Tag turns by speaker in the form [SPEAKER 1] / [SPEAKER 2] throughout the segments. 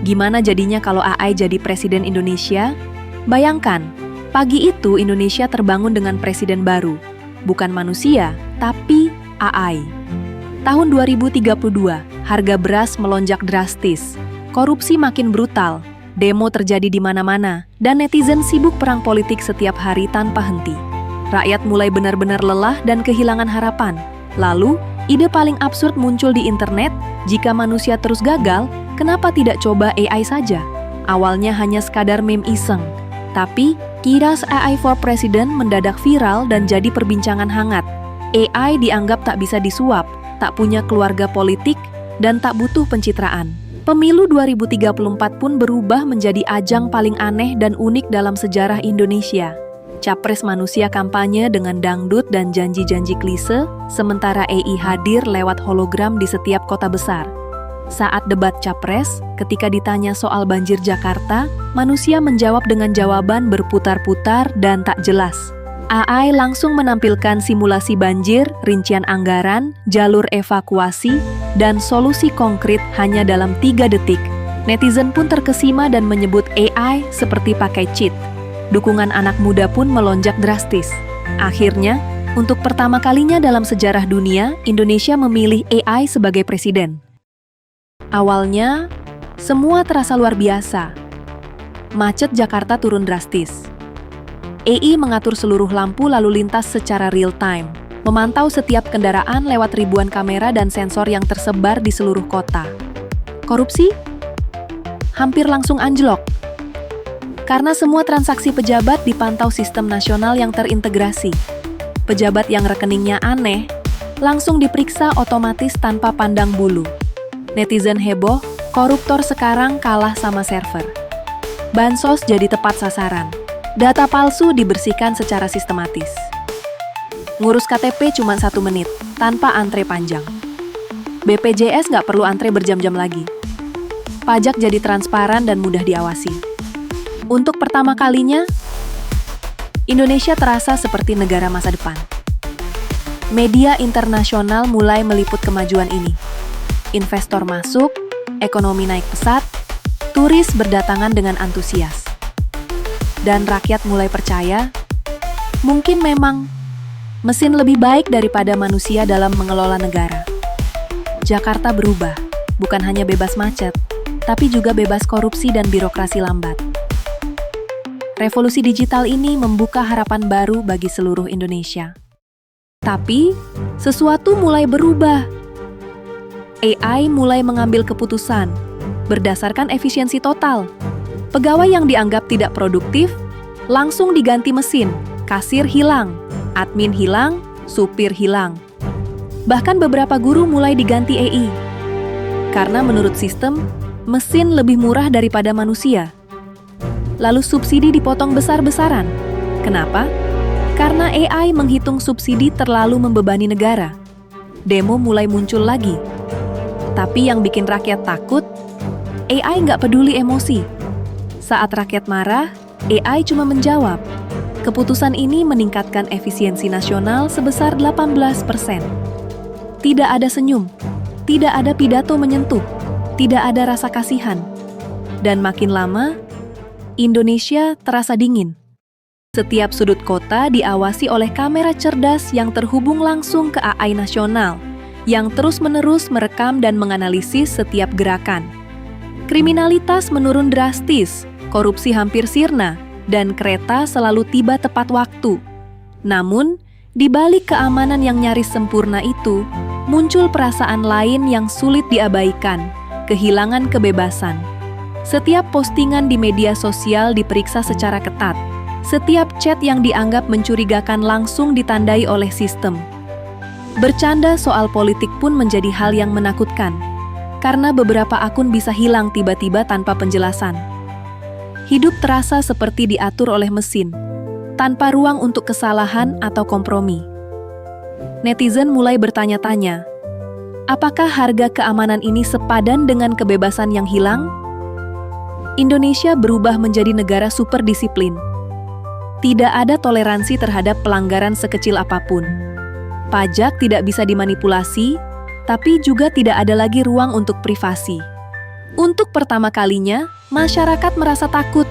[SPEAKER 1] Gimana jadinya kalau AI jadi presiden Indonesia? Bayangkan, pagi itu Indonesia terbangun dengan presiden baru. Bukan manusia, tapi AI. Tahun 2032, harga beras melonjak drastis. Korupsi makin brutal, demo terjadi di mana-mana, dan netizen sibuk perang politik setiap hari tanpa henti. Rakyat mulai benar-benar lelah dan kehilangan harapan. Lalu, ide paling absurd muncul di internet, jika manusia terus gagal, kenapa tidak coba AI saja? Awalnya hanya sekadar meme iseng. Tapi, kiras AI for President mendadak viral dan jadi perbincangan hangat. AI dianggap tak bisa disuap, tak punya keluarga politik, dan tak butuh pencitraan. Pemilu 2034 pun berubah menjadi ajang paling aneh dan unik dalam sejarah Indonesia. Capres manusia kampanye dengan dangdut dan janji-janji klise, sementara AI hadir lewat hologram di setiap kota besar. Saat debat capres, ketika ditanya soal banjir Jakarta, manusia menjawab dengan jawaban berputar-putar dan tak jelas. AI langsung menampilkan simulasi banjir, rincian anggaran, jalur evakuasi, dan solusi konkret hanya dalam 3 detik. Netizen pun terkesima dan menyebut AI seperti pakai cheat. Dukungan anak muda pun melonjak drastis. Akhirnya, untuk pertama kalinya dalam sejarah dunia, Indonesia memilih AI sebagai presiden. Awalnya, semua terasa luar biasa. Macet Jakarta turun drastis. AI mengatur seluruh lampu lalu lintas secara real-time, memantau setiap kendaraan lewat ribuan kamera dan sensor yang tersebar di seluruh kota. Korupsi? Hampir langsung anjlok. Karena semua transaksi pejabat dipantau sistem nasional yang terintegrasi. Pejabat yang rekeningnya aneh, langsung diperiksa otomatis tanpa pandang bulu. Netizen heboh, koruptor sekarang kalah sama server. Bansos jadi tepat sasaran. Data palsu dibersihkan secara sistematis. Ngurus KTP cuma 1 menit, tanpa antre panjang. BPJS nggak perlu antre berjam-jam lagi. Pajak jadi transparan dan mudah diawasi. Untuk pertama kalinya, Indonesia terasa seperti negara masa depan. Media internasional mulai meliput kemajuan ini. Investor masuk, ekonomi naik pesat, turis berdatangan dengan antusias. Dan rakyat mulai percaya, mungkin memang mesin lebih baik daripada manusia dalam mengelola negara. Jakarta berubah, bukan hanya bebas macet, tapi juga bebas korupsi dan birokrasi lambat. Revolusi digital ini membuka harapan baru bagi seluruh Indonesia. Tapi, sesuatu mulai berubah. AI mulai mengambil keputusan berdasarkan efisiensi total. Pegawai yang dianggap tidak produktif langsung diganti mesin, kasir hilang, admin hilang, supir hilang. Bahkan beberapa guru mulai diganti AI. Karena menurut sistem, mesin lebih murah daripada manusia. Lalu subsidi dipotong besar-besaran. Kenapa? Karena AI menghitung subsidi terlalu membebani negara. Demo mulai muncul lagi. Tapi yang bikin rakyat takut, AI nggak peduli emosi. Saat rakyat marah, AI cuma menjawab. Keputusan ini meningkatkan efisiensi nasional sebesar 18%. Tidak ada senyum, tidak ada pidato menyentuh, tidak ada rasa kasihan. Dan makin lama, Indonesia terasa dingin. Setiap sudut kota diawasi oleh kamera cerdas yang terhubung langsung ke AI nasional, yang terus-menerus merekam dan menganalisis setiap gerakan. Kriminalitas menurun drastis, korupsi hampir sirna, dan kereta selalu tiba tepat waktu. Namun, di balik keamanan yang nyaris sempurna itu, muncul perasaan lain yang sulit diabaikan, kehilangan kebebasan. Setiap postingan di media sosial diperiksa secara ketat. Setiap chat yang dianggap mencurigakan langsung ditandai oleh sistem. Bercanda soal politik pun menjadi hal yang menakutkan, karena beberapa akun bisa hilang tiba-tiba tanpa penjelasan. Hidup terasa seperti diatur oleh mesin, tanpa ruang untuk kesalahan atau kompromi. Netizen mulai bertanya-tanya, apakah harga keamanan ini sepadan dengan kebebasan yang hilang? Indonesia berubah menjadi negara super disiplin. Tidak ada toleransi terhadap pelanggaran sekecil apapun. Pajak tidak bisa dimanipulasi, tapi juga tidak ada lagi ruang untuk privasi. Untuk pertama kalinya, masyarakat merasa takut.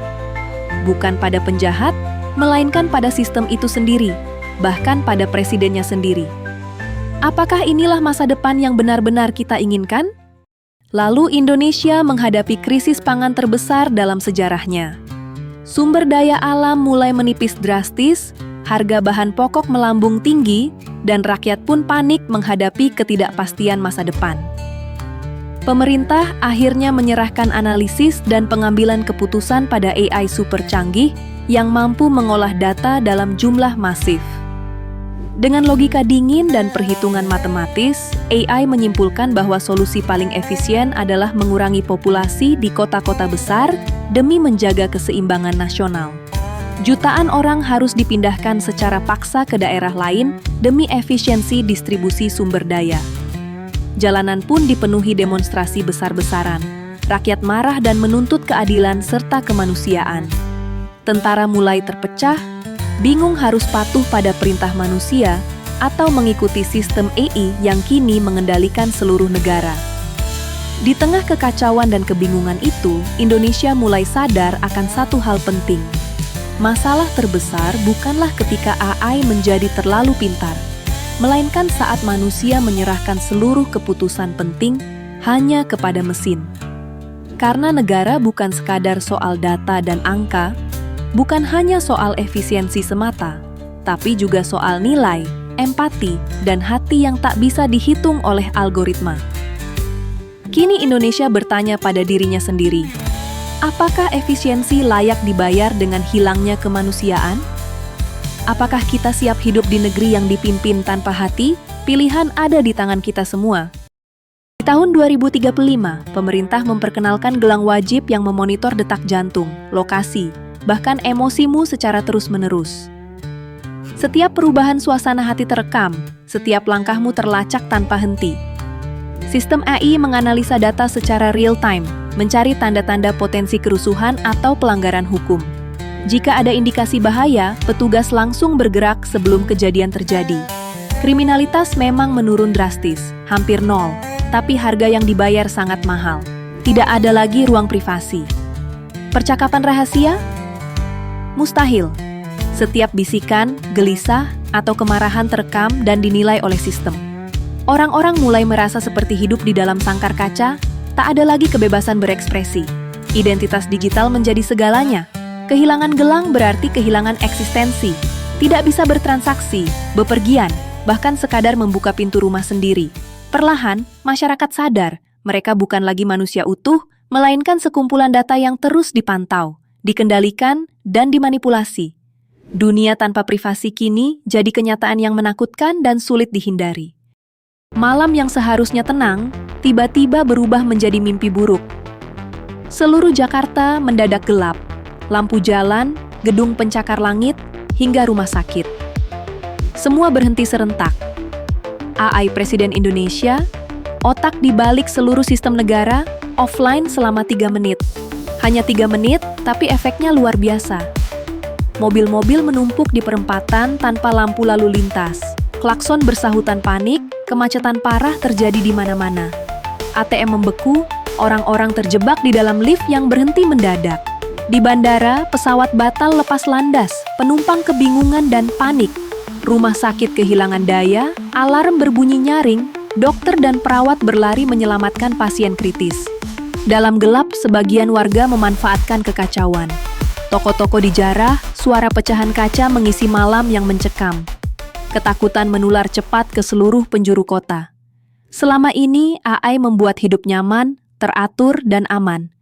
[SPEAKER 1] Bukan pada penjahat, melainkan pada sistem itu sendiri, bahkan pada presidennya sendiri. Apakah inilah masa depan yang benar-benar kita inginkan? Lalu Indonesia menghadapi krisis pangan terbesar dalam sejarahnya. Sumber daya alam mulai menipis drastis, harga bahan pokok melambung tinggi, dan rakyat pun panik menghadapi ketidakpastian masa depan. Pemerintah akhirnya menyerahkan analisis dan pengambilan keputusan pada AI super canggih yang mampu mengolah data dalam jumlah masif. Dengan logika dingin dan perhitungan matematis, AI menyimpulkan bahwa solusi paling efisien adalah mengurangi populasi di kota-kota besar demi menjaga keseimbangan nasional. Jutaan orang harus dipindahkan secara paksa ke daerah lain demi efisiensi distribusi sumber daya. Jalanan pun dipenuhi demonstrasi besar-besaran. Rakyat marah dan menuntut keadilan serta kemanusiaan. Tentara mulai terpecah, bingung harus patuh pada perintah manusia atau mengikuti sistem AI yang kini mengendalikan seluruh negara. Di tengah kekacauan dan kebingungan itu, Indonesia mulai sadar akan satu hal penting. Masalah terbesar bukanlah ketika AI menjadi terlalu pintar, melainkan saat manusia menyerahkan seluruh keputusan penting hanya kepada mesin. Karena negara bukan sekadar soal data dan angka, bukan hanya soal efisiensi semata, tapi juga soal nilai, empati, dan hati yang tak bisa dihitung oleh algoritma. Kini Indonesia bertanya pada dirinya sendiri, apakah efisiensi layak dibayar dengan hilangnya kemanusiaan? Apakah kita siap hidup di negeri yang dipimpin tanpa hati? Pilihan ada di tangan kita semua. Di tahun 2035, pemerintah memperkenalkan gelang wajib yang memonitor detak jantung, lokasi, bahkan emosimu secara terus-menerus. Setiap perubahan suasana hati terekam, setiap langkahmu terlacak tanpa henti. Sistem AI menganalisa data secara real-time, mencari tanda-tanda potensi kerusuhan atau pelanggaran hukum. Jika ada indikasi bahaya, petugas langsung bergerak sebelum kejadian terjadi. Kriminalitas memang menurun drastis, hampir nol, tapi harga yang dibayar sangat mahal. Tidak ada lagi ruang privasi. Percakapan rahasia? Mustahil. Setiap bisikan, gelisah, atau kemarahan terekam dan dinilai oleh sistem. Orang-orang mulai merasa seperti hidup di dalam sangkar kaca, tak ada lagi kebebasan berekspresi. Identitas digital menjadi segalanya. Kehilangan gelang berarti kehilangan eksistensi. Tidak bisa bertransaksi, bepergian, bahkan sekadar membuka pintu rumah sendiri. Perlahan, masyarakat sadar, mereka bukan lagi manusia utuh, melainkan sekumpulan data yang terus dipantau, dikendalikan, dan dimanipulasi. Dunia tanpa privasi kini jadi kenyataan yang menakutkan dan sulit dihindari. Malam yang seharusnya tenang, tiba-tiba berubah menjadi mimpi buruk. Seluruh Jakarta mendadak gelap, lampu jalan, gedung pencakar langit, hingga rumah sakit. Semua berhenti serentak. AI Presiden Indonesia, otak di balik seluruh sistem negara, offline selama 3 menit. Hanya 3 menit, tapi efeknya luar biasa. Mobil-mobil menumpuk di perempatan tanpa lampu lalu lintas. Klakson bersahutan panik, kemacetan parah terjadi di mana-mana. ATM membeku, orang-orang terjebak di dalam lift yang berhenti mendadak. Di bandara, pesawat batal lepas landas, penumpang kebingungan dan panik. Rumah sakit kehilangan daya, alarm berbunyi nyaring, dokter dan perawat berlari menyelamatkan pasien kritis. Dalam gelap, sebagian warga memanfaatkan kekacauan. Toko-toko dijarah, suara pecahan kaca mengisi malam yang mencekam. Ketakutan menular cepat ke seluruh penjuru kota. Selama ini, AI membuat hidup nyaman, teratur, dan aman.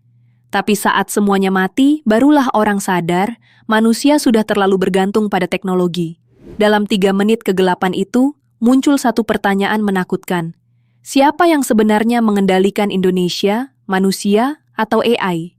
[SPEAKER 1] Tapi saat semuanya mati, barulah orang sadar, manusia sudah terlalu bergantung pada teknologi. Dalam 3 menit kegelapan itu, muncul satu pertanyaan menakutkan. Siapa yang sebenarnya mengendalikan Indonesia, manusia, atau AI?